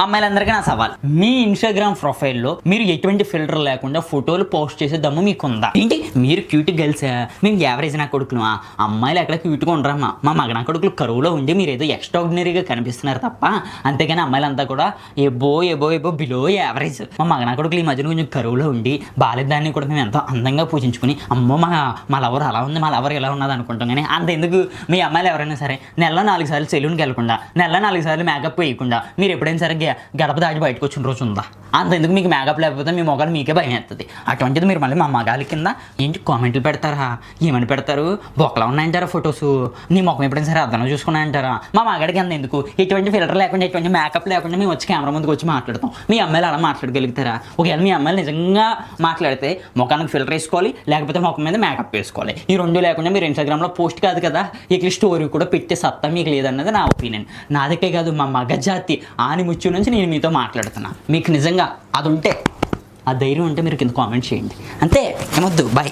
అమ్మాయిలందరికీ నా సవాల్, మీ ఇన్స్టాగ్రామ్ ప్రొఫైల్లో మీరు ఎటువంటి ఫిల్టర్ లేకుండా ఫోటోలు పోస్ట్ చేసే దమ్ము మీకుందా? ఏంటి మీరు క్యూట్ గర్ల్సా, మేము యావరేజ్ నా కొడుకులు, అమ్మాయిలు ఎక్కడ క్యూట్గా ఉండరమ్మా, మా మగ నా కొడుకులు కరువులో ఉండి మీరు ఏదో ఎక్స్ట్రాడినరీగా కనిపిస్తున్నారు తప్ప, అంతేగాని అమ్మాయిలంతా కూడా above above above below average. మా మగ నా కొడుకులు ఈ మధ్యన కొంచెం కరువులో ఉండి బాలేదాన్ని కూడా మేము ఎంతో అందంగా పూజించుకుని అమ్మో మా లవర్ అలా ఉంది, మా లవర్ ఎలా ఉన్నది అనుకుంటాం. కానీ అంత ఎందుకు, మీ అమ్మాయిలు ఎవరైనా సరే నెలలో 4 సార్లు సెలూన్కి వెళ్ళకుండా, నెలలో 4 సార్లు మేకప్ వేయకుండా మీరు ఎప్పుడైనా సరే గడప దాటి బయటకు వచ్చిన రోజు ఉందా? అంత ఎందుకు మీకు మేకప్ లేకపోతే మీ మొగాలు మీకే భయం వేస్తుంది. అటువంటిది మీరు మళ్ళీ మా మగాలి కింద ఏంటి కామెంట్లు పెడతారా? ఏమని పెడతారు? బొక్కలా ఉన్నాయంటారా ఫొటోస్? నీ ముఖం ఎప్పుడైనా సరే అర్థంలో చూసుకున్నాయంటారా? మా మగాడికి అంత ఎందుకు? ఎటువంటి ఫిల్టర్ లేకుండా, ఎటువంటి మేకప్ లేకుండా మేము వచ్చి కెమెరా ముందుకు వచ్చి మాట్లాడతాం. మీ అమ్మాయిలు అలా మాట్లాడగలుగుతారా? ఒకవేళ మీ అమ్మాయిలు నిజంగా మాట్లాడితే ముఖానికి ఫిల్టర్ వేసుకోవాలి, లేకపోతే ముఖం మీద మేకప్ వేసుకోవాలి. ఈ రెండు లేకుండా మీరు ఇన్స్టాగ్రామ్లో పోస్ట్ కాదు కదా, ఇక స్టోరీ కూడా పెట్టే సత్తా మీకు లేదన్నది నా ఒపీనియన్. నాదకే కాదు, మా మగజాతి ఆనిముచ్చు నుంచి నేను మీతో మాట్లాడుతున్నా. మీకు నిజంగా అది ఉంటే, ఆ ధైర్యం ఉంటే మీరు కింద కామెంట్ చేయండి. అంతే, ఏమొద్దు, బాయ్.